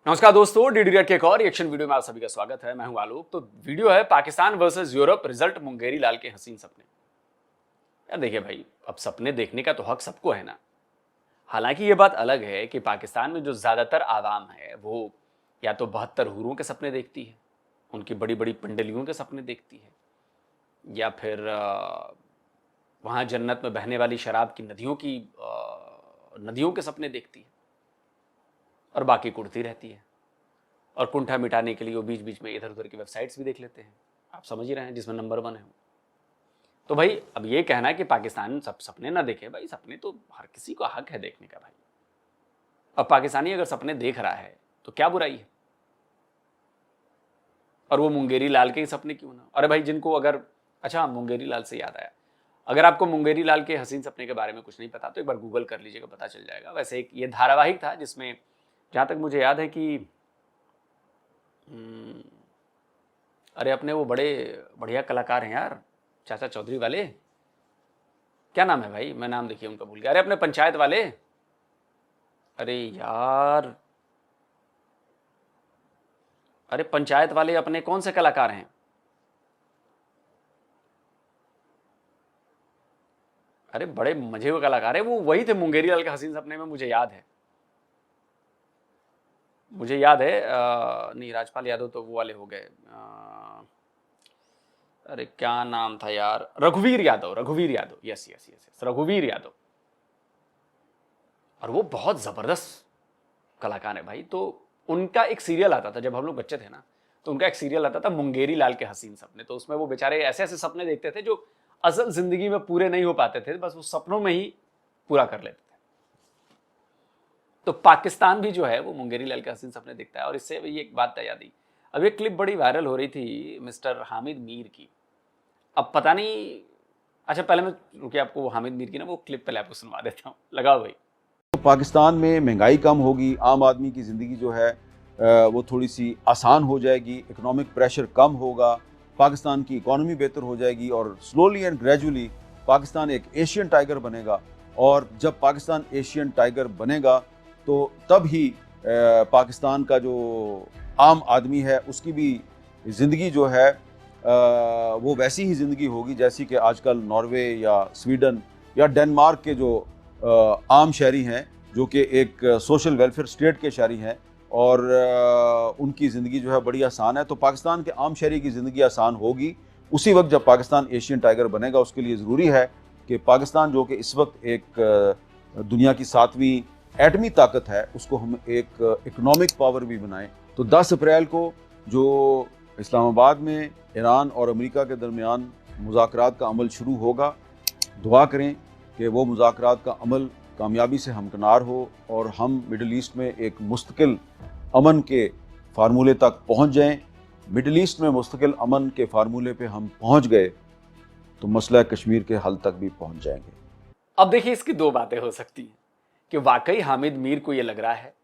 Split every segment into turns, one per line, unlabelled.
नमस्कार दोस्तों, DD red के एक और रिएक्शन वीडियो में आप सभी का स्वागत है। मैं हूं आलोक। तो वीडियो है Pakistan versus Europe, result Mungeri Lal ke Haseen सपने। यार देखिए भाई, अब सपने देखने का तो हक सबको है ना। हालांकि ये बात अलग है कि पाकिस्तान में जो ज्यादातर आवाम है वो या तो 72 हूरों के सपने देखती है, उनकी बड़ी बड़ी पंडलियों के सपने देखती है, या फिर वहां जन्नत में बहने वाली शराब की नदियों के सपने देखती है, और बाकी कुड़ती रहती है। और कुंठा मिटाने के लिए वो बीच बीच में इधर उधर की वेबसाइट्स भी देख लेते हैं, आप समझ ही रहे हैं, जिसमें नंबर 1 है। तो भाई अब ये कहना है कि पाकिस्तान सब सपने ना देखे, भाई सपने तो हर किसी को हक है देखने का भाई। अब पाकिस्तानी अगर सपने देख रहा है तो क्या बुराई है, और वो मुंगेरी लाल के ही सपने क्यों ना। अरे भाई जिनको अगर, अच्छा मुंगेरी लाल से याद आया, अगर आपको मुंगेरी लाल के हसीन सपने के बारे में कुछ नहीं पता तो एक बार गूगल कर लीजिएगा, पता चल जाएगा। वैसे एक ये धारावाहिक था जिसमें जहां तक मुझे याद है कि अरे अपने वो बड़े बढ़िया कलाकार हैं यार, चाचा चौधरी वाले, क्या नाम है भाई, मैं नाम देखिए उनका भूल गया। अरे अपने पंचायत वाले, अरे यार, अरे पंचायत वाले अपने कौन से कलाकार हैं? अरे बड़े मजे हुए कलाकार है वो, वही थे मुंगेरी लाल के हसीन सपने में, मुझे याद है। नहीं, राजपाल यादव तो वो वाले हो गए। अरे क्या नाम था यार, रघुवीर Yadav, yes yes yes yes, रघुवीर यादव। और वो बहुत जबरदस्त कलाकार है भाई। तो उनका एक सीरियल आता था जब हम लोग बच्चे थे ना, तो उनका एक सीरियल आता था मुंगेरी लाल के हसीन सपने। तो उसमें वो बेचारे ऐसे ऐसे सपने देखते थे जो असल जिंदगी में पूरे नहीं हो पाते थे, बस वो सपनों में ही पूरा कर लेते थे। तो पाकिस्तान भी जो है वो मुंगेरी लाल के हसीन सपने देखता है। और इससे ये एक बात याद आई, अब एक क्लिप बड़ी वायरल हो रही थी मिस्टर हामिद मीर की। अब पता नहीं, अच्छा पहले मैं रुकिए, आपको वो हामिद मीर की ना वो क्लिप पहले आपको सुनवा देता हूँ, लगाओ भाई।
तो पाकिस्तान में महंगाई कम होगी, आम आदमी की ज़िंदगी जो है वो थोड़ी सी आसान हो जाएगी, इकोनॉमिक प्रेशर कम होगा, पाकिस्तान की इकॉनमी बेहतर हो जाएगी और स्लोली एंड ग्रेजुअली पाकिस्तान एक एशियन टाइगर बनेगा। और जब पाकिस्तान एशियन टाइगर बनेगा तो तब ही पाकिस्तान का जो आम आदमी है उसकी भी ज़िंदगी जो है वो वैसी ही ज़िंदगी होगी जैसी कि आजकल नॉर्वे या स्वीडन या डेनमार्क के जो आम शहरी हैं, जो कि एक सोशल वेलफेयर स्टेट के शहरी हैं, और उनकी ज़िंदगी जो है बड़ी आसान है। तो पाकिस्तान के आम शहरी की ज़िंदगी आसान होगी उसी वक्त जब पाकिस्तान एशियन टाइगर बनेगा। उसके लिए ज़रूरी है कि पाकिस्तान जो कि इस वक्त एक दुनिया की 7वीं एटमी ताकत है, उसको हम एक इकोनॉमिक पावर भी बनाएं। तो 10 अप्रैल को जो इस्लामाबाद में ईरान और अमेरिका के दरमियान मुज़ाकरात का अमल शुरू होगा, दुआ करें कि वो मुज़ाकरात का अमल कामयाबी से हमकिनार हो और हम मिडल ईस्ट में एक मुस्तकिल अमन के फार्मूले तक पहुंच जाएं। मिडल ईस्ट में मुस्तकिल अमन के फार्मूले पे हम पहुंच गए तो मसला कश्मीर के हल तक भी पहुंच जाएंगे।
अब देखिए, इसकी दो बातें हो सकती हैं कि वाकई हामिद मीर को यह लग रहा है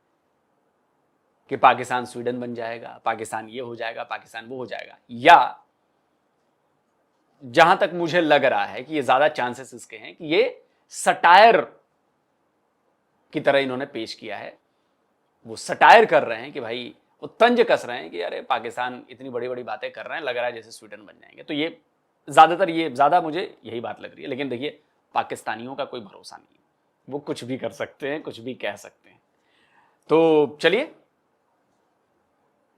कि पाकिस्तान स्वीडन बन जाएगा, पाकिस्तान ये हो जाएगा, पाकिस्तान वो हो जाएगा, या जहां तक मुझे लग रहा है कि ये ज्यादा चांसेस इसके हैं कि ये सटायर की तरह इन्होंने पेश किया है। वो सटायर कर रहे हैं कि भाई, वो तंज कस रहे हैं कि अरे पाकिस्तान इतनी बड़ी बड़ी बातें कर रहे हैं, लग रहा है जैसे स्वीडन बन जाएंगे। तो ये ज्यादा मुझे यही बात लग रही है। लेकिन देखिए, पाकिस्तानियों का कोई भरोसा नहीं है, वो कुछ भी कर सकते हैं, कुछ भी कह सकते हैं। तो चलिए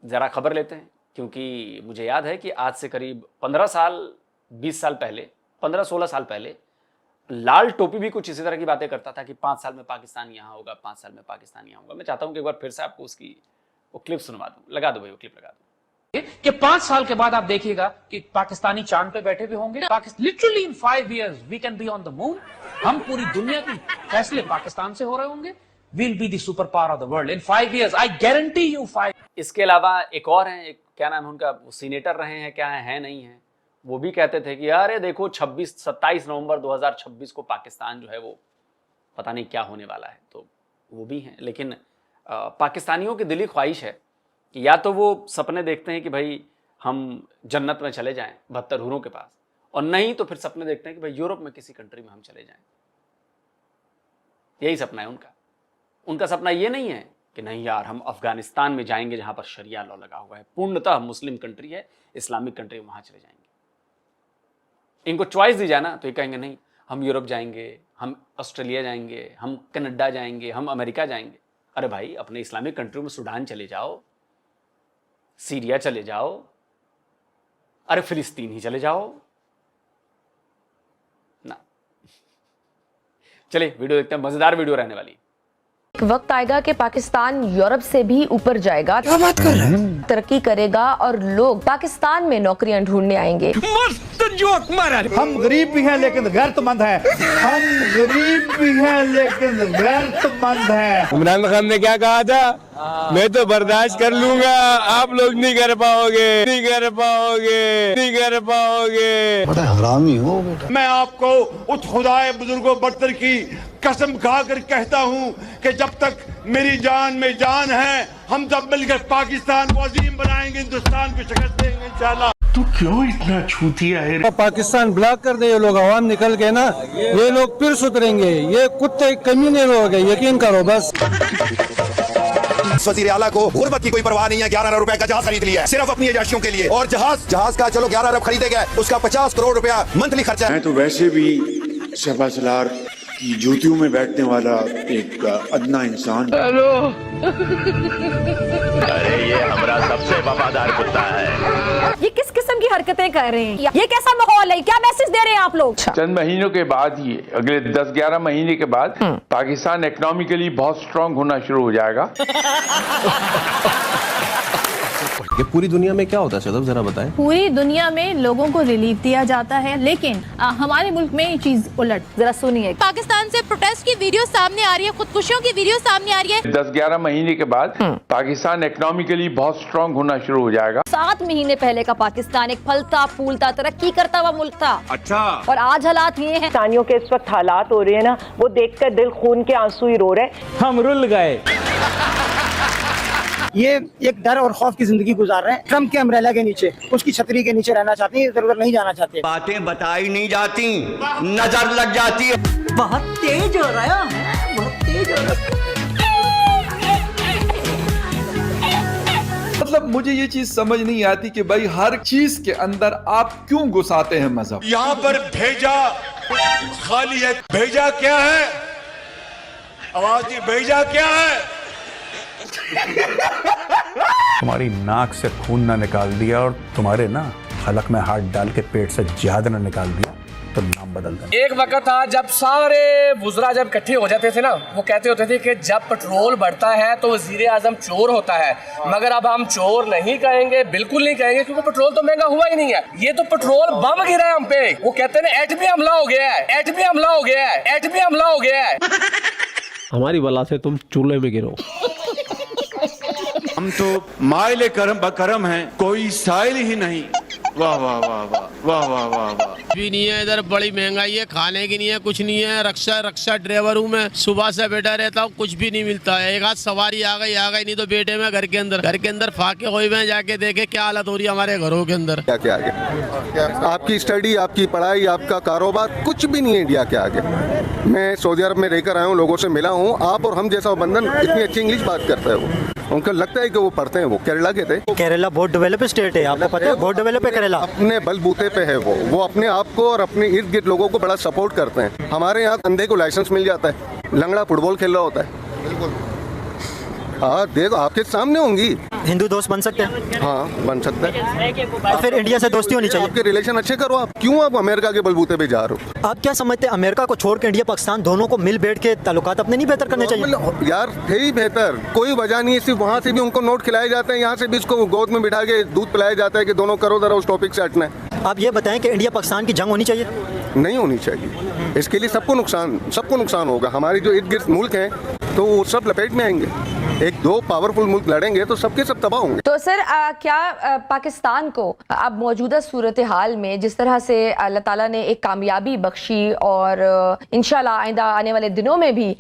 जरा खबर लेते हैं, क्योंकि मुझे याद है कि आज से करीब 20 साल पहले, 15-16 साल पहले लाल टोपी भी कुछ इसी तरह की बातें करता था कि 5 साल में पाकिस्तान यहां होगा, 5 साल में पाकिस्तान यहां होगा। मैं चाहता हूं कि एक बार फिर से आपको उसकी वो क्लिप सुनवा दूं, लगा दो भाई, वो क्लिप लगा दो
कि 5 साल के बाद आप देखिएगा कि पाकिस्तानी चांद पे बैठे भी होंगे। Literally in 5 years we can be on the moon. हम पूरी दुनिया की फैसले पाकिस्तान से हो रहे होंगे। Will be the super power of the world in 5 years, I guarantee you 5।
इसके अलावा एक और हैं, एक क्या नाम है उनका, वो सीनेटर रहे हैं, क्या है नहीं है, वो भी कहते थे कि अरे देखो 27 नवंबर 2026 को पाकिस्तान जो है वो पता नहीं क्या होने वाला है। तो वो भी हैं। लेकिन पाकिस्तानियों की दिली ख्वाहिश है कि या तो वो सपने देखते हैं कि भाई हम जन्नत में चले जाएं 72 हूरों के पास, और नहीं तो फिर सपने देखते हैं कि भाई यूरोप में किसी कंट्री में हम चले जाएं। यही सपना है उनका। उनका सपना ये नहीं है कि नहीं यार हम अफगानिस्तान में जाएंगे जहां पर शरिया लॉ लगा हुआ है, पूर्णतः मुस्लिम कंट्री है, इस्लामिक कंट्री, वहां चले जाएंगे। इनको चॉइस दी जाए ना तो ये कहेंगे नहीं हम यूरोप जाएंगे, हम ऑस्ट्रेलिया जाएंगे, हम कनाडा जाएंगे, हम अमेरिका जाएंगे। अरे भाई अपने इस्लामिक कंट्री में सूडान चले जाओ, सीरिया चले जाओ, अरे फिलिस्तीन ही चले जाओ ना। चलिए वीडियो देखते हैं, मजेदार वीडियो रहने वाली।
एक वक्त आएगा कि पाकिस्तान यूरोप से भी ऊपर जाएगा।
क्या बात कर रहे हैं?
तरक्की करेगा और लोग पाकिस्तान में नौकरियां ढूंढने आएंगे।
मस्त जोक मारा।
हम गरीब भी हैं लेकिन गैरतमंद हैं। हम गरीब भी हैं लेकिन गैरतमंद हैं।
इमरान खान ने क्या कहा था? मैं तो बर्दाश्त कर लूंगा, आप लोग नहीं कर पाओगे, नहीं कर पाओगे, नहीं कर पाओगे।
बड़ा हरामी हो बेटा।
मैं आपको उस खुदाए बुजुर्गों बरतर की कसम खाकर कहता हूँ कि जब तक मेरी जान में जान है, हम सब मिलकर पाकिस्तान को अजीम बनाएंगे, हिंदुस्तान को शिकस्त देंगे इंशाल्लाह।
तू क्यों इतना छूतिया है?
पाकिस्तान ब्लॉक कर दे ये लोग, आवाम निकल के ना, ये लोग फिर सुधरेंगे। ये कुत्ते कमीने लोग हैं, यकीन करो बस।
वज़ीर आला को गुर्बत की कोई परवाह नहीं है, 11 अरब रुपए का जहाज खरीद लिया है सिर्फ अपनी एजेंसियों के लिए। और जहाज का चलो 11 अरब खरीदेगा, उसका 50 करोड़ रुपया मंथली खर्चा है।
मैं तो वैसे भी शहबाज सलार की जूतियों में बैठने वाला एक अदना इंसान।
हेलो
अरे ये हमारा सबसे वफादार कुत्ता है।
ये किस किस्म की हरकतें कर रहे हैं? ये कैसा माहौल है? क्या मैसेज दे रहे हैं आप लोग?
चंद महीनों के बाद ही, अगले 10-11 महीने के बाद पाकिस्तान इकोनॉमिकली बहुत स्ट्रांग होना शुरू हो जाएगा।
ये पूरी दुनिया में क्या होता है सदफ, जरा बताएं।
पूरी दुनिया में लोगों को रिलीफ दिया जाता है, लेकिन हमारे मुल्क में ये चीज उलट। जरा सुनिए।
पाकिस्तान से प्रोटेस्ट की वीडियो सामने आ रही है, खुदकुशियों की वीडियो सामने आ रही है।
10-11 महीने के बाद पाकिस्तान इकोनॉमिकली बहुत स्ट्रांग होना शुरू हो जाएगा।
7 महीने पहले का पाकिस्तान एक फलता फूलता तरक्की करता हुआ मुल्क था।
अच्छा।
और आज हालात ये हैं।
पाकिस्तानियों के इस वक्त हालात हो रहे हैं ना, वो देखकर दिल खून के आंसू ही रो रहे।
हम रुल गए।
ये एक डर और खौफ की जिंदगी गुजार रहे हैं। ट्रम्प के अम्ब्रेला के नीचे, उसकी छतरी के नीचे रहना चाहते हैं, इधर उधर नहीं जाना चाहते।
बातें बताई नहीं जाती, नजर लग जाती है।
बहुत तेज हो रहा है, बहुत तेज हो रहा है।
मतलब मुझे ये चीज समझ नहीं आती कि भाई हर चीज के अंदर आप क्यों घुसाते हैं मजहब। यहाँ पर भेजा खाली है, भेजा क्या है? आवाज नहीं, भेजा क्या है?
तुम्हारी नाक से खून ना निकाल दिया और तुम्हारे ना हलक में हाथ डाल के पेट से जहद ना निकाल दिया तो नाम बदल देना।
एक वक्त था जब सारे वुज़रा जब इकट्ठे हो जाते थे ना, वो कहते होते थे कि जब पेट्रोल बढ़ता है तो वज़ीर आज़म चोर होता है। मगर अब हम चोर नहीं कहेंगे, बिल्कुल नहीं कहेंगे, क्योंकि पेट्रोल तो महंगा हुआ ही नहीं है। ये तो पेट्रोल बम गिरा है हम पे। वो कहते हैं एटमी हमला हो गया है, एटमी हमला हो गया है, एटमी हमला हो गया है।
हमारी बला से तुम चूल्हे में गिरो।
हम तो माइले करम बकरम हैं, कोई साइल ही नहीं। वाह वाह वाह वाह वाह वाह वाह वाह।
भी नहीं है इधर, बड़ी महंगाई है, खाने की नहीं है, कुछ नहीं है। रक्षा ड्राइवर हूँ मैं, सुबह से बैठा रहता हूँ, कुछ भी नहीं मिलता है। एक आध सवारी आ गई नहीं तो बेटे में घर के अंदर फाके हुए में जाके देखे क्या हालत हो रही है हमारे घरों के अंदर।
क्या क्या आगे आपकी स्टडी, आपकी पढ़ाई, आपका कारोबार कुछ भी नहीं है इंडिया के आगे। मैं सऊदी अरब में रहकर आया हूँ, लोगों से मिला हूँ। आप और हम जैसा बंधन इतनी अच्छी इंग्लिश बात करता है वो, उनको लगता है कि वो पढ़ते हैं। वो केरला के थे।
केरला बहुत डेवलप स्टेट है, आपको पता है, बहुत डेवलप है केरला।
अपने बलबूते पे है वो अपने आप को और अपने इर्द गिर्द लोगों को बड़ा सपोर्ट करते हैं। हमारे यहाँ अंधे को लाइसेंस मिल जाता है, लंगड़ा फुटबॉल खेल रहा होता है। बिल्कुल हाँ, देखो आपके सामने होंगी।
हिंदू दोस्त बन सकते हैं?
हाँ बन सकता है।
तो फिर इंडिया से दोस्ती होनी चाहिए।
आपके रिलेशन अच्छे करो। आप क्यों आप अमेरिका के बलबूते पे जा रहे हो?
आप क्या समझते हैं अमेरिका को छोड़ के इंडिया पाकिस्तान दोनों को मिल बैठ के ताल्लुकात अपने नहीं बेहतर करने चाहिए?
यार थे ही बेहतर, कोई वजह नहीं है। सिर्फ वहाँ से भी उनको नोट खिलाए जाते हैं, यहाँ से भी उसको गोद में बिठा के दूध पिलाया जाता है कि दोनों करो जरा उस टॉपिक से हटना है।
आप ये बताएं कि इंडिया पाकिस्तान की जंग होनी चाहिए?
नहीं होनी चाहिए। इसके लिए सबको नुकसान होगा। हमारे जो इर्द गिर्द मुल्क हैं तो वो सब लपेट में आएंगे। एक दो पावरफुल मुल्क लड़ेंगे तो सबके सब तबाह होंगे।
तो सर क्या पाकिस्तान को अब मौजूदा सूरत हाल में जिस तरह से अल्लाह ताला ने एक कामयाबी बख्शी और इंशाल्लाह आइंदा आने वाले दिनों में भी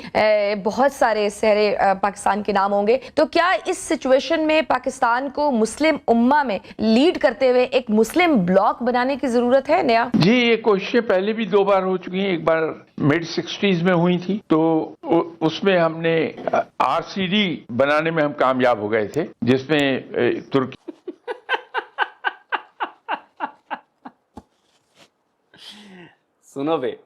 बहुत सारे सहरे पाकिस्तान के नाम होंगे, तो क्या इस सिचुएशन में पाकिस्तान को मुस्लिम उम्मा में लीड करते हुए एक मुस्लिम ब्लॉक बनाने की जरूरत है? नया
जी, ये कोशिशें पहले भी 2 बार हो चुकी हैं। एक बार मिड 60s में हुई थी, तो उसमें हमने RCD
बनाने में हम कामयाब हो गए थे, जिसमें तुर्की
सुनो बे,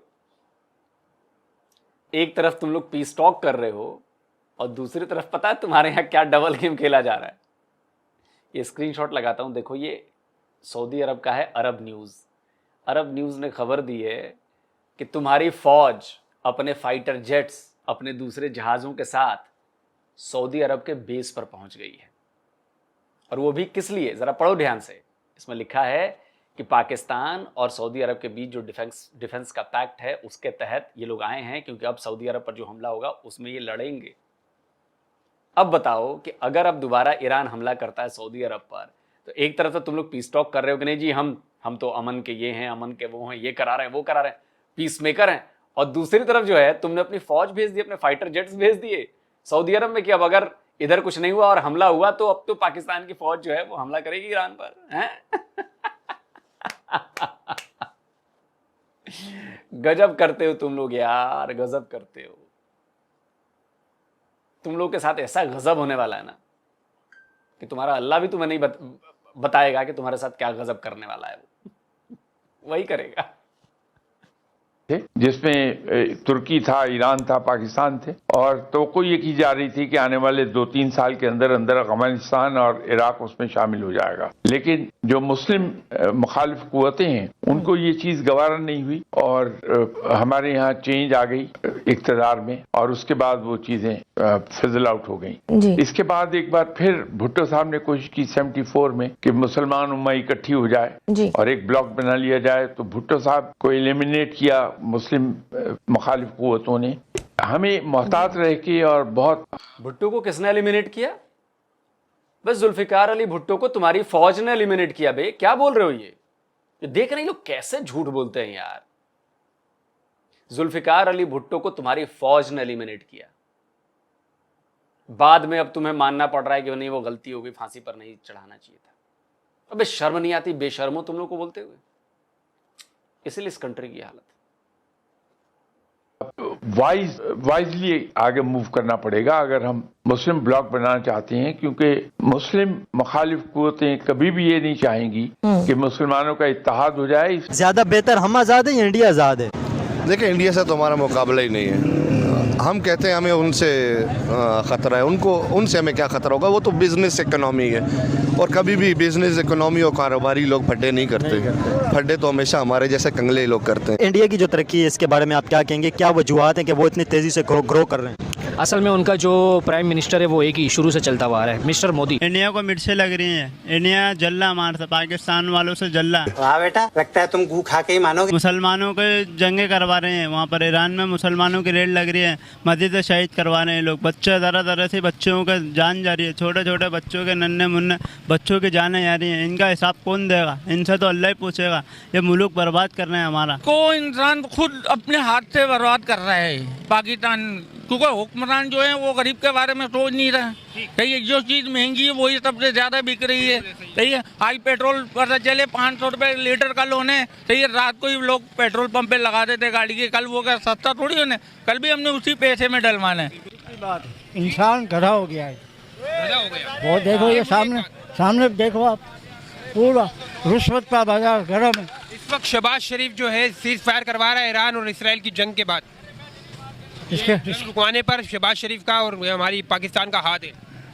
एक तरफ तुम लोग पीस टॉक कर रहे हो और दूसरी तरफ पता है तुम्हारे यहाँ क्या डबल गेम खेला जा रहा है। ये स्क्रीनशॉट लगाता हूं, देखो ये सऊदी अरब का है। अरब न्यूज़ ने खबर दी है कि तुम्हारी फौज अपने फाइटर जेट्स, अपने दूसरे जहाज़ों के साथ सऊदी अरब के बेस पर पहुंच गई है। और वो भी किस लिए, ज़रा पढ़ो ध्यान से। इसमें लिखा है कि पाकिस्तान और सऊदी अरब के बीच जो डिफेंस का पैक्ट है उसके तहत ये लोग आए हैं, क्योंकि अब सऊदी अरब पर जो हमला होगा उसमें ये लड़ेंगे। अब बताओ कि अगर अब दोबारा ईरान हमला करता है सऊदी अरब पर, तो एक तरफ तो तुम लोग पीस टॉक कर रहे हो कि नहीं जी हम तो अमन के ये हैं, अमन के वो हैं, ये करा रहे हैं, वो करा रहे हैं, पीस मेकर हैं। और दूसरी तरफ जो है तुमने अपनी फौज भेज दी, अपने फाइटर जेट्स भेज दिए सऊदी अरब में कि अब अगर इधर कुछ नहीं हुआ और हमला हुआ तो अब तो पाकिस्तान की फौज जो है वो हमला करेगी ईरान पर, हैं? गजब करते हो तुम लोग यार, गजब करते हो। तुम लोग के साथ ऐसा गजब होने वाला है ना कि तुम्हारा अल्लाह भी तुम्हें नहीं बताएगा कि तुम्हारे साथ क्या गजब करने वाला है, वो वही करेगा।
जिसमें तुर्की था, ईरान था, पाकिस्तान थे, और तो ये की जा रही थी कि आने वाले 2-3 साल के अंदर अंदर अफगानिस्तान और इराक उसमें शामिल हो जाएगा। लेकिन जो मुस्लिम मुखालिफ कुव्वतें हैं उनको ये चीज गवारा नहीं हुई और हमारे यहाँ चेंज आ गई इक़्तिदार में, और उसके बाद वो चीजें फिजल आउट हो गई। इसके बाद एक बार फिर भुट्टो साहब ने कोशिश की 74 में कि मुसलमान उम्मा इकट्ठी हो जाए और एक ब्लॉक बना लिया जाए, तो भुट्टो साहब को एलिमिनेट किया मुस्लिम मुखालिफ कुव्वतों ने। हमें मोहतात रह के और बहुत।
भुट्टो को किसने एलिमिनेट किया? बस जुल्फिकार अली भुट्टो को तुम्हारी फौज ने एलिमिनेट किया। बे क्या बोल रहे हो? ये देख रहे लोग कैसे झूठ बोलते हैं यार। जुल्फिकार अली भुट्टो को तुम्हारी फौज ने एलिमिनेट किया, बाद में अब तुम्हें मानना पड़ रहा है कि नहीं वो गलती हो गई, फांसी पर नहीं चढ़ाना चाहिए था। अबे शर्म नहीं आती बेशर्मो तुम लोग को बोलते हुए? इसलिए इस कंट्री की हालत।
वाइजली आगे मूव करना पड़ेगा अगर हम मुस्लिम ब्लॉक बनाना चाहते हैं, क्योंकि मुस्लिम मुखालिफ कुव्वतें कभी भी ये नहीं चाहेंगी कि मुसलमानों का इत्तेहाद हो जाए।
ज्यादा बेहतर हम आजाद हैं या इंडिया आजाद है?
देखिए, इंडिया से तो हमारा मुकाबला ही नहीं है। हम कहते हैं हमें उनसे ख़तरा है, उनसे हमें क्या ख़तरा होगा? वो तो बिज़नेस इकोनॉमी है, और कभी भी बिज़नेस इकोनॉमी और कारोबारी लोग फड्डे नहीं करते। फड्डे तो हमेशा हमारे जैसे कंगले लोग करते हैं।
इंडिया की जो तरक्की है इसके बारे में आप क्या कहेंगे? क्या वजूहात हैं कि वो इतनी तेज़ी से ग्रो कर रहे हैं?
असल में उनका जो प्राइम मिनिस्टर है वो एक ही शुरू से चलता हुआ है, मिस्टर मोदी।
इंडिया को मिर्चें लग रही हैं, इंडिया जल्ला मारता पाकिस्तान वालों से जल्ला।
वाह बेटा, लगता है तुम गू खा के ही मानोगे।
मुसलमानों के जंगे करवा रहे हैं वहाँ पर, ईरान में मुसलमानों की रेड लग रही है, मस्जिद शहीद करवा रहे हैं लोग, बच्चे तरह से बच्चों का जान जा रही है, छोटे छोटे बच्चों के नन्हे मुन्ने बच्चों की जाने जा रही है। इनका हिसाब कौन देगा? इनसे तो अल्लाह ही पूछेगा। ये मुल्क बर्बाद कर रहे हैं हमारा।
को इंसान खुद अपने हाथ से बर्बाद कर रहा है पाकिस्तान, क्योंकि हुक्मरान जो है वो गरीब के बारे में सोच नहीं रहा। सही है, जो चीज़ महंगी है वही सबसे ज़्यादा बिक रही है। सही है, आज पेट्रोल पता चले 500 रुपये लीटर कल होने। सही है, रात को ही लोग पेट्रोल पंप पे लगा देते गाड़ी के, कल वो क्या सस्ता थोड़ी होने, कल भी हमने उसी पैसे में डलवाना है।
इंसान गधा हो गया है, वो देखो ये सामने देखो आप, पूरा रुश्वत का बाजार गरम है।
इस वक्त शहबाज शरीफ जो है सीज फायर करवा रहा है ईरान और इसराइल की जंग के बाद। इसके रुकवाने पर शहबाज शरीफ का और हमारी पाकिस्तान का हाथ है।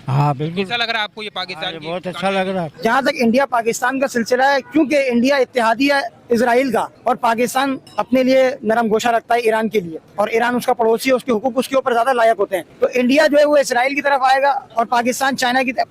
हाँ बिल्कुल।
कैसा लग रहा है आपको ये पाकिस्तान?
बहुत अच्छा लग रहा है।
जहाँ तक इंडिया पाकिस्तान का सिलसिला है, क्योंकि इंडिया इत्तेहादी है इजराइल का, और पाकिस्तान अपने लिए नरम गोशा रखता है ईरान के लिए, और ईरान उसका पड़ोसी है, उसके हुकूक उसके ऊपर ज्यादा लायक होते हैं। तो इंडिया जो है वो इजराइल की तरफ आएगा और पाकिस्तान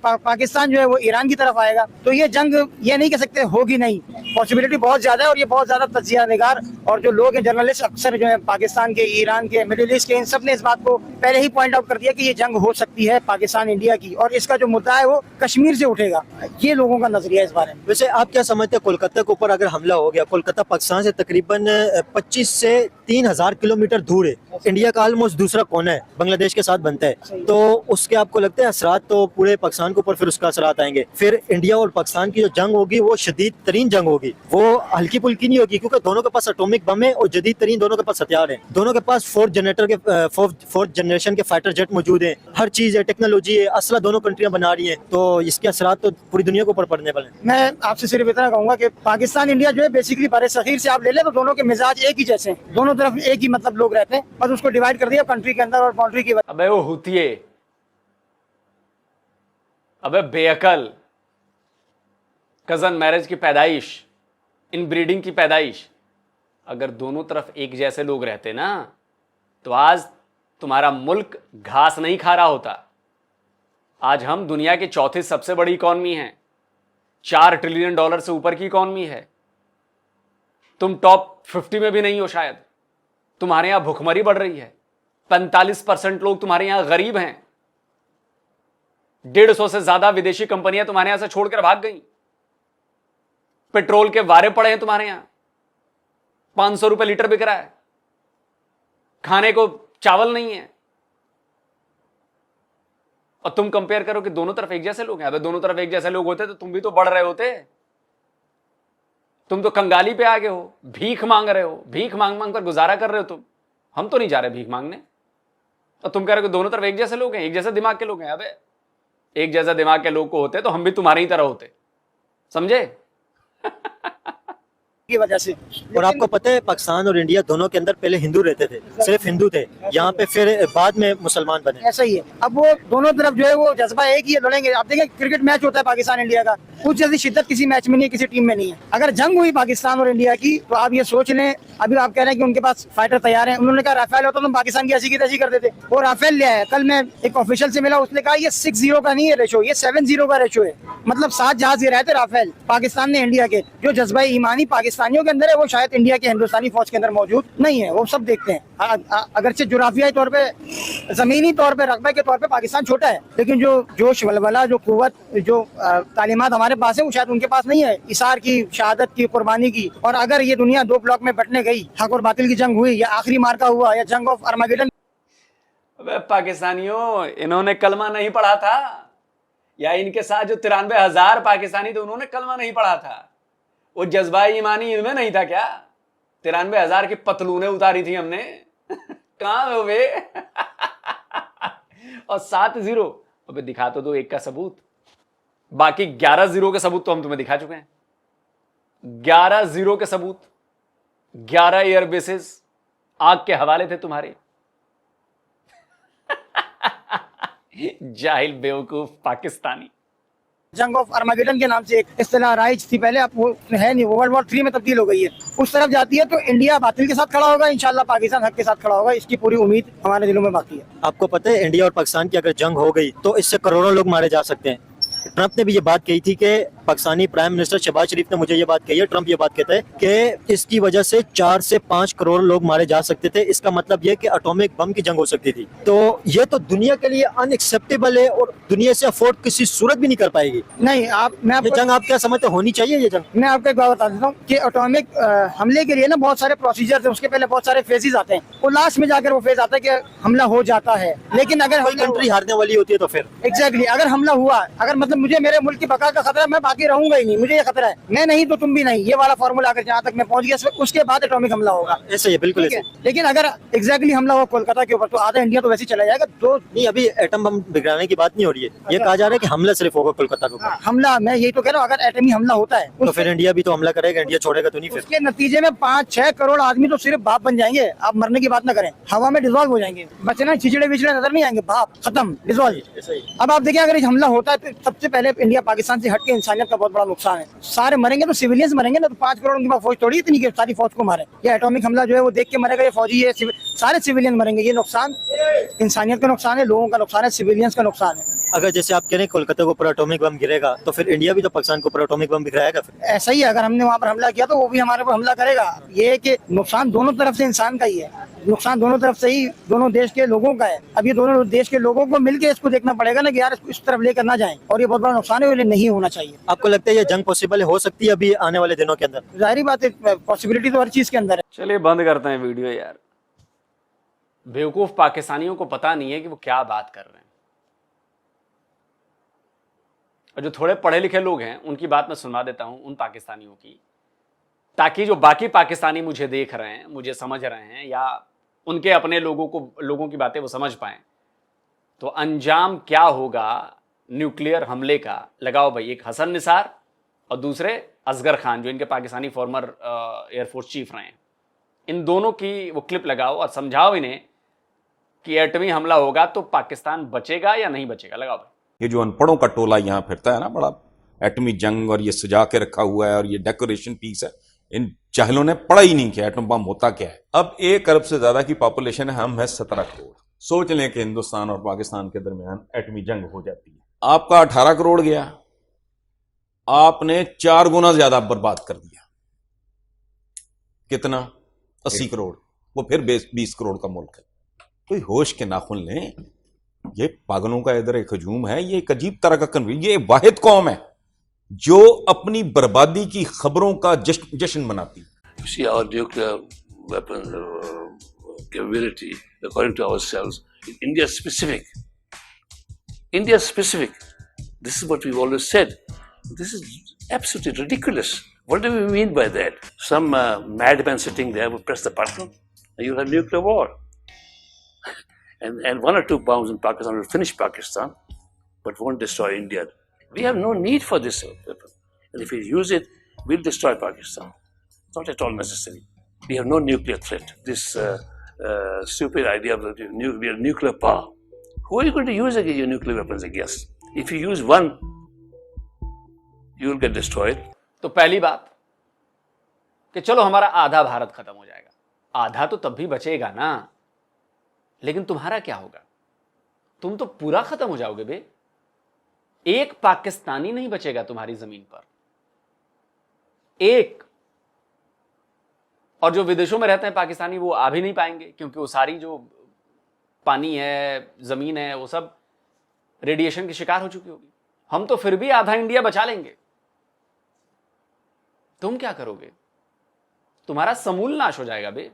पाकिस्तान जो है वो ईरान की तरफ आएगा। तो ये जंग ये नहीं कह सकते होगी नहीं, पॉसिबिलिटी बहुत ज्यादा है। और ये बहुत ज्यादा तज्जिया निगार और जो लोग हैं, जर्नलिस्ट अक्सर जो है पाकिस्तान के, ईरान के, मिडिल ईस्ट के, इन सब ने इस बात को पहले ही पॉइंट आउट कर दिया कि ये जंग हो सकती है पाकिस्तान इंडिया की, और इसका जो मुद्दा है वो कश्मीर से उठेगा। ये लोगों का नजरिया इस बारे में।
वैसे आप क्या समझते हैं, कोलकाता के ऊपर अगर हमला हो गया, कोलकाता पाकिस्तान से तकरीबन 25 से 3,000 किलोमीटर दूर है। इंडिया का ऑलमोस्ट दूसरा कोना है, बांग्लादेश के साथ बनता है। तो उसके आपको लगता है असरात तो पूरे पाकिस्तान के ऊपर फिर उसका असरात आएंगे? फिर इंडिया और पाकिस्तान की जो जंग होगी वो शदीद तरीन जंग होगी, वो हल्की फुल्की नहीं होगी, क्योंकि दोनों के पास एटॉमिक बम है और जदीद तरीन दोनों के पास हथियार है। दोनों के पास फोर्थ जनरेशन के फाइटर जेट मौजूद है, हर चीज है, टेक्नोलॉजी है, असला दोनों कंट्रियां बना रही है। तो इसके असरात तो पूरी दुनिया के ऊपर पड़ने वाले हैं।
मैं आपसे सिर्फ इतना कहूंगा कि पाकिस्तान इंडिया जो है बेसिकली बड़े सगीर से आप ले ले तो दोनों के मिजाज एक ही जैसे हैं, दोनों तरफ एक ही मतलब लोग रहते हैं, बस उसको डिवाइड कर दिया कंट्री के अंदर और बाउंड्री की।
अबे वो हुतिये, अबे बेअकल, कजन मैरिज की पैदाइश, इनब्रीडिंग की पैदाइश। अगर दोनों तरफ एक जैसे लोग रहते ना तो आज तुम्हारा मुल्क घास नहीं खा रहा होता। आज हम दुनिया की चौथी सबसे बड़ी इकॉनमी हैं, $4 ट्रिलियन से ऊपर की इकॉनमी है। तुम टॉप 50 में भी नहीं हो शायद। तुम्हारे यहां भुखमरी बढ़ रही है, 45% लोग तुम्हारे यहां गरीब हैं। 150 से ज्यादा विदेशी कंपनियां तुम्हारे यहां से छोड़कर भाग गई। पेट्रोल के वारे पड़े हैं तुम्हारे यहां, 500 रुपए लीटर बिक रहा है, खाने को चावल नहीं है। और तुम कंपेयर करो कि दोनों तरफ एक जैसे लोग हैं। अबे दोनों तरफ एक जैसे लोग होते तो तुम भी तो बढ़ रहे होते। तुम तो कंगाली पे आ गए हो, भीख मांग रहे हो, भीख मांग मांग कर गुजारा कर रहे हो तुम। हम तो नहीं जा रहे भीख मांगने। और तुम कह रहे हो कि दोनों तरफ एक जैसे लोग हैं, एक जैसे दिमाग के लोग हैं। अबे एक जैसा दिमाग के लोग को होते तो हम भी तुम्हारी ही तरह होते, समझे?
की वजह से।
और आपको पता है पाकिस्तान और इंडिया दोनों के अंदर पहले हिंदू रहते थे, सिर्फ हिंदू थे, यहाँ पे फिर बाद में मुसलमान बने।
ऐसा ही है। अब वो दोनों तरफ जो है वो जज्बा एक ही है, लड़ेंगे। आप देखें क्रिकेट मैच होता है पाकिस्तान इंडिया का, कुछ जैसी शिद्दत किसी मैच में नहीं है, किसी टीम में नहीं है। अगर जंग हुई पाकिस्तान और इंडिया की तो आप ये सोच लें, अभी आप कह रहे हैं कि उनके पास फाइटर तैयार है। उन्होंने कहा राफेल होता तो पाकिस्तान की ऐसी की तैसी कर देते। वो राफेल लिया है। कल मैं एक ऑफिशियल से मिला, उसने कहा ये 6-0 का नहीं है रेशो, ये 7-0 का रेशो है। मतलब 7 जहाज गिराए थे राफेल पाकिस्तान ने इंडिया के। जो जज्बा ईमानी पाकिस्तानियों के अंदर है वो शायद इंडिया के हिंदुस्तानी फौज के अंदर मौजूद नहीं है। वो सब देखते हैं। अगरचे जुराफियाई तौर पे, जमीनी तौर पे, रकबे के तौर पे पाकिस्तान छोटा है, लेकिन जो जोश वलवला, जो कुव्वत, जो तालीमात हमारे पास है वो शायद उनके पास नहीं है, इसार की, शहादत की, कुर्बानी की। और अगर ये दुनिया 2 ब्लॉक में बंटने गई, हक और बातिल की जंग हुई, या आखिरी मार्का हुआ, या जंग ऑफ अर्मागेडन।
अबे पाकिस्तानियों, इन्होंने कलमा नहीं पढ़ा था? या इनके साथ जो 93,000 पाकिस्तानी थे उन्होंने कलमा नहीं पढ़ा था? वो जज्बा ईमानी इनमें नहीं था क्या? 93,000 की पतलूने उतारी थी हमने। कहां है वे? और 7-0। अबे दिखा तो दो एक का सबूत। बाकी 11-0 के सबूत तो हम तुम्हें दिखा चुके हैं। 11-0 के सबूत, 11 एयर बेसेस आग के हवाले थे तुम्हारे। जाहिल बेवकूफ पाकिस्तानी।
जंग ऑफ अर्मागेडन के नाम से एक इस्तेलाह राइज थी पहले, अब वो है नहीं, वो World War 3 में तब्दील हो गई है। उस तरफ जाती है तो इंडिया बातिल के साथ खड़ा होगा, इंशाल्लाह पाकिस्तान हक के साथ खड़ा होगा। इसकी पूरी उम्मीद हमारे दिलों में बाकी है।
आपको पता है इंडिया और पाकिस्तान की अगर जंग हो गई तो इससे करोड़ों लोग मारे जा सकते हैं। ट्रंप ने भी ये बात कही थी कि पाकिस्तानी प्राइम मिनिस्टर शहबाज शरीफ ने मुझे ये बात कही है, ट्रंप ये बात कहता है कि इसकी वजह से 4 से 5 करोड़ लोग मारे जा सकते थे। इसका मतलब ये कि एटॉमिक बम की जंग हो सकती थी। तो ये तो दुनिया के लिए अनएक्सेप्टेबल है और दुनिया से अफोर्ड किसी सूरत भी नहीं कर पाएगी।
नहीं, ये
जंग आप क्या समझते होनी चाहिए? ये जंग
मैं आपको एक बात बता देता हूँ कि एटॉमिक हमले के लिए ना बहुत सारे प्रोसीजर है, उसके पहले बहुत सारे फेजेस आते हैं, और लास्ट में जाकर वो फेज आता है कि हमला हो जाता है। लेकिन अगर
कोई कंट्री हारने वाली होती है तो फिर
एग्जैक्टली अगर हमला हुआ, अगर मतलब मुझे मेरे मुल्क की बका का खतरा है, मैं बाकी रहूंगा ही नहीं, मुझे ये खतरा है, मैं नहीं तो तुम भी नहीं, ये वाला फॉर्मूला अगर जहाँ तक मैं पहुंच गया उसके बाद एटॉमिक हमला होगा।
ऐसे ही बिल्कुल ऐसे।
लेकिन अगर एग्जैक्टली हमला हो कोलकाता के ऊपर तो आधा इंडिया तो वैसे चला जाएगा।
नहीं, अभी एटम बम बिगड़ाने की बात नहीं हो रही है, ये कहा जा रहा है कि हमला सिर्फ होगा कोलकाता के ऊपर।
हमला, मैं यही तो कह रहा हूँ, अगर एटमी हमला होता है
तो फिर इंडिया भी तो हमला करेगा, इंडिया छोड़ेगा तो नहीं। फिर
उसके नतीजे में 5-6 करोड़ आदमी तो सिर्फ बाप बन जाएंगे। आप मरने की बात ना करें, हवा में डिजॉल्व हो जाएंगे, बचना चिचड़े विचड़े नजर नहीं आएंगे, बाप खत्म, डिजॉल्व। अब आप देखिए अगर हमला होता है तो सबसे पहले इंडिया पाकिस्तान से हटके इंसानियत का बहुत बड़ा नुकसान है। सारे मरेंगे तो सिविलियंस मरेंगे ना, तो 5 करोड़ उनकी फौज थोड़ी इतनी कि सारी फौज को मारे। या एटॉमिक हमला जो है वो देख के मरेगा, ये फौजी है, सारे सिविलियन मरेंगे। ये नुकसान इंसानियत का नुकसान है, लोगों का नुकसान है, सिविलियंस का नुकसान है।
अगर जैसे आप कह रहे हैं कोलकाता के ऊपर एटॉमिक बम गिरेगा तो फिर इंडिया भी तो पाकिस्तान के ऊपर एटॉमिक बम गिराएगा। फिर
ऐसा ही है, अगर हमने वहाँ पर हमला किया तो वो भी हमारे पर हमला करेगा। ये है कि नुकसान दोनों तरफ से इंसान का ही है। नुकसान दोनों तरफ से ही, दोनों देश के लोगों का है। अब ये दोनों देश के लोगों को मिलकर इसको देखना पड़ेगा ना कि यार इसको इस तरफ लेकर ना जाएं, और ये बहुत बड़ा नुकसान है, ये नहीं होना चाहिए।
आपको लगता है ये जंग पॉसिबल हो सकती है अभी आने वाले दिनों के अंदर?
जाहिर बात है, पॉसिबिलिटी तो हर चीज के अंदर है।
चलिए बंद करते हैं वीडियो यार। बेवकूफ पाकिस्तानियों को पता नहीं है कि वो क्या बात कर रहे हैं, और जो थोड़े पढ़े लिखे लोग हैं उनकी बात मैं सुनवा देता हूं उन पाकिस्तानियों की, ताकि जो बाकी पाकिस्तानी मुझे देख रहे हैं, मुझे समझ रहे हैं, या उनके अपने लोगों की बातें वो समझ पाएं। तो अंजाम क्या होगा न्यूक्लियर हमले का, लगाओ भाई। एक हसन निसार और दूसरे असगर खान, जो इनके पाकिस्तानी फॉर्मर एयरफोर्स चीफ रहे हैं, इन दोनों की वो क्लिप लगाओ और समझाओ इन्हें कि एटमी हमला होगा तो पाकिस्तान बचेगा या नहीं बचेगा। लगाओ भाई।
ये जो अनपढ़ों का टोला यहाँ फिरता है ना, बड़ा एटमी जंग और ये सजा के रखा हुआ है और ये डेकोरेशन पीस है, इन चाहलों ने पढ़ा ही नहीं कि एटम बम होता क्या है। अब 1 अरब से ज्यादा की पॉपुलेशन है, हम है 17 करोड़। सोच लें कि हिंदुस्तान और पाकिस्तान के दरमियान एटमी जंग हो जाती है, आपका 18 करोड़ गया, आपने 4 गुना ज्यादा बर्बाद कर दिया। कितना? 80 करोड़। वो फिर 20 करोड़ का मुल्क है। कोई होश के नाखून लें। ये पागलों का इधर एक हजूम है, ये एक अजीब तरह का कन्वीन। ये वाहिद कौम है जो अपनी बर्बादी की खबरों का जश्न मनाती है।
See our nuclear weapon capability, according to ourselves, India specific. India specific. This is what we've always said. This is absolutely ridiculous. What do we mean by that? Some madman sitting there will press the button and you'll have nuclear war. And 1 or 2 bombs in Pakistan will finish Pakistan, but won't destroy India. We have no need for this weapon. And if we use it, we'll destroy Pakistan. It's not at all necessary. We have no nuclear threat. This stupid idea of nuclear power. Who are you going to use your nuclear weapons against? If you use one, you will get destroyed.
तो पहली बात कि चलो हमारा आधा भारत खत्म हो जाएगा, आधा तो तब भी बचेगा ना, लेकिन तुम्हारा क्या होगा? तुम तो पूरा खत्म हो जाओगे बे। एक पाकिस्तानी नहीं बचेगा तुम्हारी जमीन पर, एक। और जो विदेशों में रहते हैं पाकिस्तानी, वो आ भी नहीं पाएंगे, क्योंकि वो सारी जो पानी है, जमीन है, वो सब रेडिएशन की शिकार हो चुकी होगी। हम तो फिर भी आधा इंडिया बचा लेंगे, तुम क्या करोगे? तुम्हारा समूल नाश हो जाएगा बे।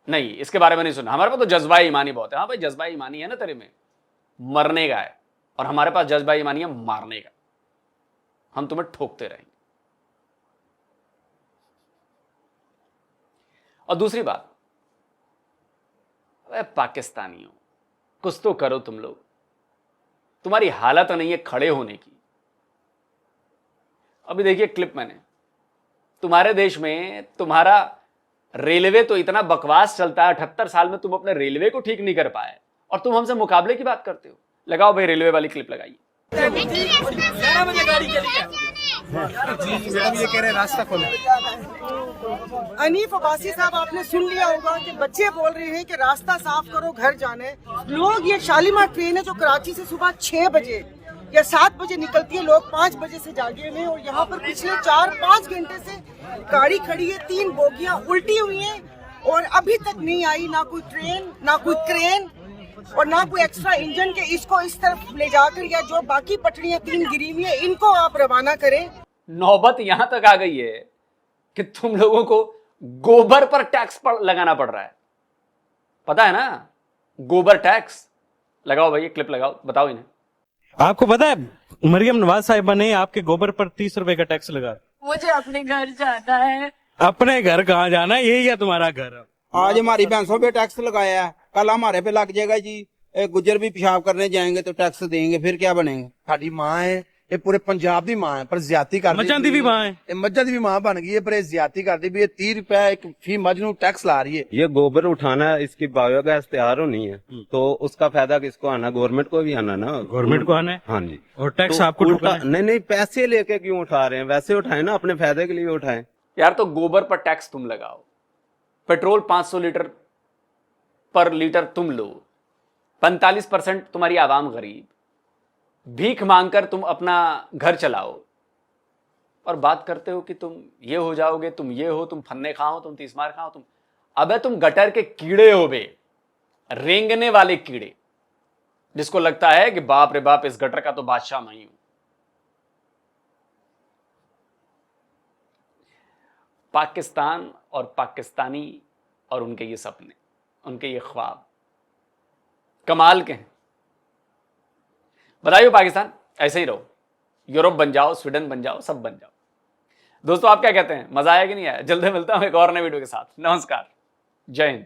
नहीं, इसके बारे में नहीं सुना। हमारे पास तो जज्बा ईमानी बहुत है। हाँ भाई, जज्बा ईमानी है ना तेरे में, मरने का है, और हमारे पास जज्बा ईमानी है मारने का। हम तुम्हें ठोकते रहेंगे। और दूसरी बात, अरे पाकिस्तानियों, कुछ तो करो तुम लोग। तुम्हारी हालत नहीं है खड़े होने की। अभी देखिए क्लिप मैंने, तुम्हारे देश में तुम्हारा रेलवे तो इतना बकवास चलता है, 78 साल में तुम अपने रेलवे को ठीक नहीं कर पाए, और तुम हमसे मुकाबले की बात करते हो। लगाओ भाई, रेलवे वाली क्लिप लगाइए।
11 बजे गाड़ी चली है। मैडम ये कह रहे रास्ता खोलो।
अनीफ अब्बासी साहब, आपने सुन लिया होगा कि बच्चे बोल रहे हैं कि रास्ता साफ करो, घर जाने। लोग, ये शालीमार ट्रेन है जो कराची से सुबह 6 बजे या 7 बजे निकलती है, लोग 5 बजे से जागे हुए हैं, और यहाँ पर पिछले 4-5 घंटे से गाड़ी खड़ी है, 3 बोगियां उल्टी हुई हैं, और अभी तक नहीं आई ना कोई ट्रेन, ना कोई क्रेन, और ना कोई एक्स्ट्रा इंजन के इसको इस तरफ ले जाकर, या जो बाकी पटरियां 3 गिरी हुई है इनको आप रवाना करें।
नौबत यहां तक आ गई है कि तुम लोगों को गोबर पर टैक्स लगाना पड़ रहा है। पता है ना, गोबर टैक्स। लगाओ भाई, क्लिप लगाओ, बताओ इन्हें।
आपको पता है मरियम नवाज साहिबा ने आपके गोबर पर 30 रुपए का टैक्स लगा?
मुझे अपने घर जाना है।
अपने घर कहाँ जाना है? यही है तुम्हारा घर।
आज हमारी भैंसों पे टैक्स लगाया है, कल हमारे पे लग जाएगा जी। गुजर भी पेशाब करने जाएंगे तो टैक्स देंगे, फिर क्या बनेंगे? साड़ी माँ है, ये पूरे पंजाब दी माँ है, पर ज्यादा कर
मज्जां दी भी माँ है,
मज्जां दी भी माँ बन गई है, पर ज्यादा करती भी। 30 रुपए एक फी मज नू टैक्स ला रही है।
ये गोबर उठाना, इसकी बायोगैस तैयार होनी है, तो उसका फायदा किसको आना? गवर्नमेंट को भी आना ना।
गवर्नमेंट को आना है।
हाँ जी।
और टैक्स आपको
नहीं, पैसे लेके क्यों उठा रहे हैं? वैसे उठाए ना, अपने फायदे के लिए उठाए
यार। तो गोबर पर टैक्स तुम लगाओ, पेट्रोल 500 लीटर पर लीटर तुम लो, 45% तुम्हारी आवाम गरीब, भीख मांगकर तुम अपना घर चलाओ, और बात करते हो कि तुम ये हो जाओगे, तुम ये हो, तुम फन्ने खाओ, तुम तीसमार खाओ। तुम अबे तुम गटर के कीड़े हो बे, रेंगने वाले कीड़े, जिसको लगता है कि बाप रे बाप इस गटर का तो बादशाह मैं ही हूं। पाकिस्तान और पाकिस्तानी और उनके ये सपने, उनके ये ख्वाब कमाल के हैं। बताइए पाकिस्तान, ऐसे ही रहो, यूरोप बन जाओ, स्वीडन बन जाओ, सब बन जाओ। दोस्तों आप क्या कहते हैं, मजा आया कि नहीं आया? जल्दी मिलता हूं एक और नए वीडियो के साथ। नमस्कार, जय हिंद।